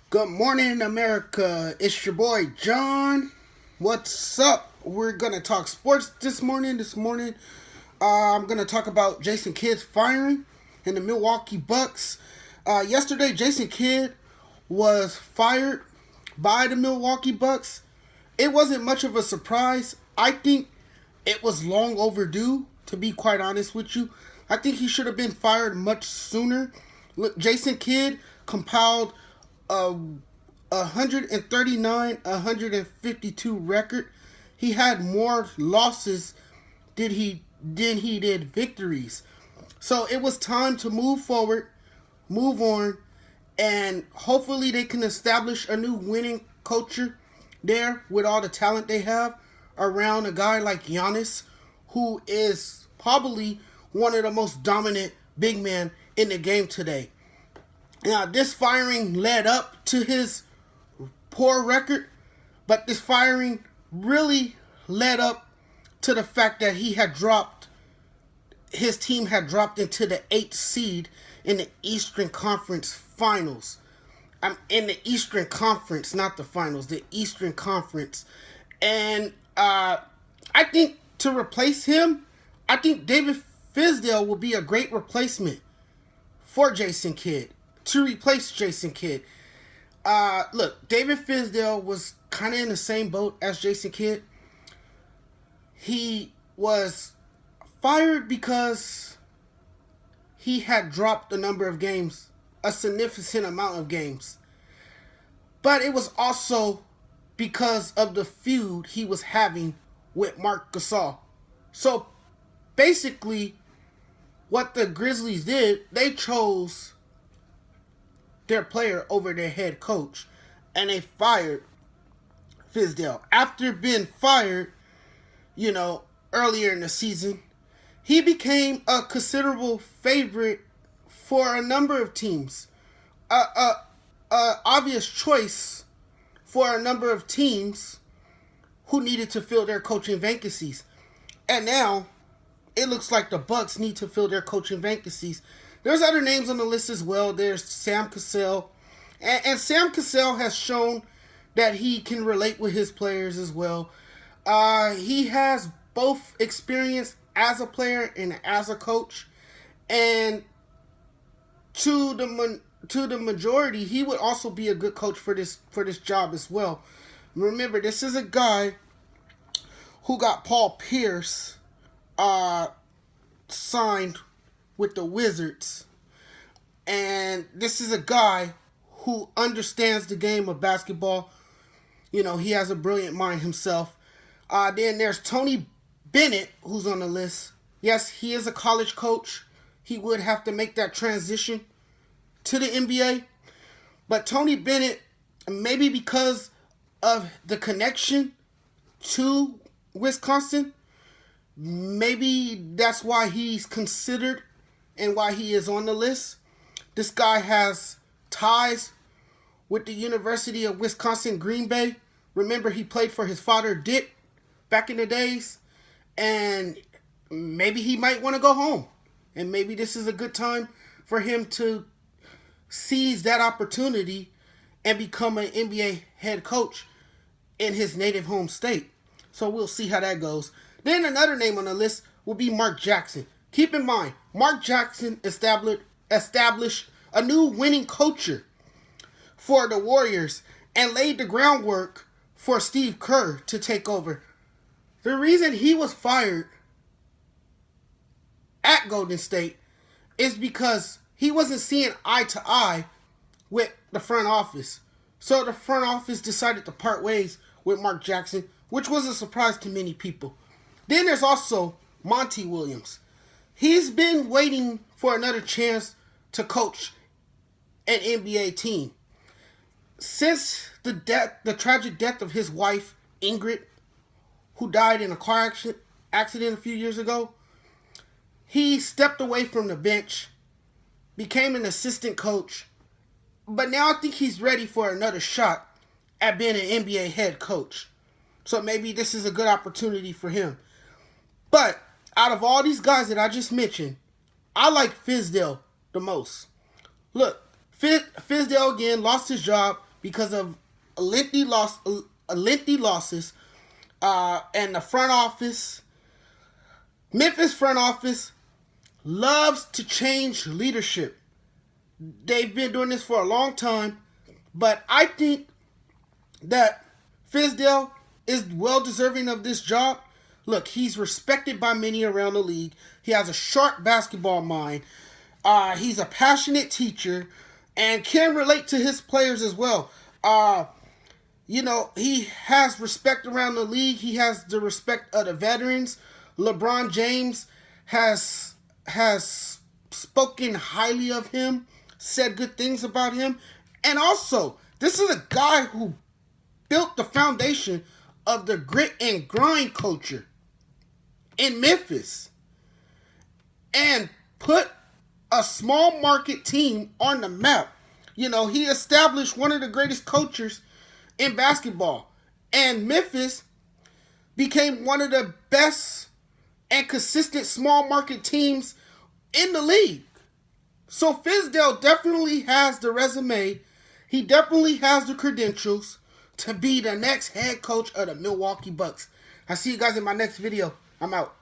Good morning, America. It's your boy, John. What's up? We're going to talk sports this morning. I'm going to talk about Jason Kidd's firing in the Milwaukee Bucks. Yesterday, Jason Kidd was fired by the Milwaukee Bucks. It wasn't much of a surprise. I think it was long overdue, to be quite honest with you. I think he should have been fired much sooner. Look, Jason Kidd compiled a 139-152 record. He had more losses than he did victories. So it was time to move forward, move on, and hopefully they can establish a new winning culture there with all the talent they have around a guy like Giannis, who is probably one of the most dominant big men in the game today. Now, this firing led up to his poor record, but this firing really led up to the fact that his team had dropped into the 8th seed in the Eastern Conference Finals. I'm in the Eastern Conference, not the Finals, the Eastern Conference. And I think to replace him, I think David Fizdale will be a great replacement for Jason Kidd. To replace Jason Kidd. Look, David Fizdale was kind of in the same boat as Jason Kidd. He was fired because he had dropped a number of games, a significant amount of games. But it was also because of the feud he was having with Marc Gasol. So basically, what the Grizzlies did, they chose their player over their head coach, and they fired Fizdale. After being fired, earlier in the season, he became a considerable favorite for a number of teams. A obvious choice for a number of teams who needed to fill their coaching vacancies. And now, it looks like the Bucks need to fill their coaching vacancies. There's other names on the list as well. There's Sam Cassell. And Sam Cassell has shown that he can relate with his players as well. He has both experience as a player and as a coach. And to the majority, he would also be a good coach for this job as well. Remember, this is a guy who got Paul Pierce signed with the Wizards. And this is a guy who understands the game of basketball. He has a brilliant mind himself. Then there's Tony Bennett, who's on the list. Yes, he is a college coach. He would have to make that transition to the NBA. But Tony Bennett, maybe because of the connection to Wisconsin, maybe that's why he's considered and why he is on the list. This guy has ties with the University of Wisconsin Green Bay. Remember, he played for his father, Dick, back in the days. And maybe he might want to go home. And maybe this is a good time for him to seize that opportunity and become an NBA head coach in his native home state. So we'll see how that goes. Then another name on the list will be Mark Jackson. Keep in mind, Mark Jackson established a new winning culture for the Warriors and laid the groundwork for Steve Kerr to take over. The reason he was fired at Golden State is because he wasn't seeing eye to eye with the front office. So the front office decided to part ways with Mark Jackson, which was a surprise to many people. Then there's also Monty Williams. He's been waiting for another chance to coach an NBA team. Since the tragic death of his wife, Ingrid, who died in a car accident a few years ago, he stepped away from the bench, became an assistant coach, but now I think he's ready for another shot at being an NBA head coach. So maybe this is a good opportunity for him. But out of all these guys that I just mentioned, I like Fizdale the most. Look, Fizdale again lost his job because of lengthy losses, and the front office, Memphis front office, loves to change leadership. They've been doing this for a long time, but I think that Fizdale is well deserving of this job. Look, he's respected by many around the league. He has a sharp basketball mind. He's a passionate teacher and can relate to his players as well. He has respect around the league. He has the respect of the veterans. LeBron James has spoken highly of him, said good things about him. And also, this is a guy who built the foundation of the grit and grind culture in Memphis and put a small market team on the map. He established one of the greatest coaches in basketball. And Memphis became one of the best and consistent small market teams in the league. So Fizdale definitely has the resume. He definitely has the credentials to be the next head coach of the Milwaukee Bucks. I'll see you guys in my next video. I'm out.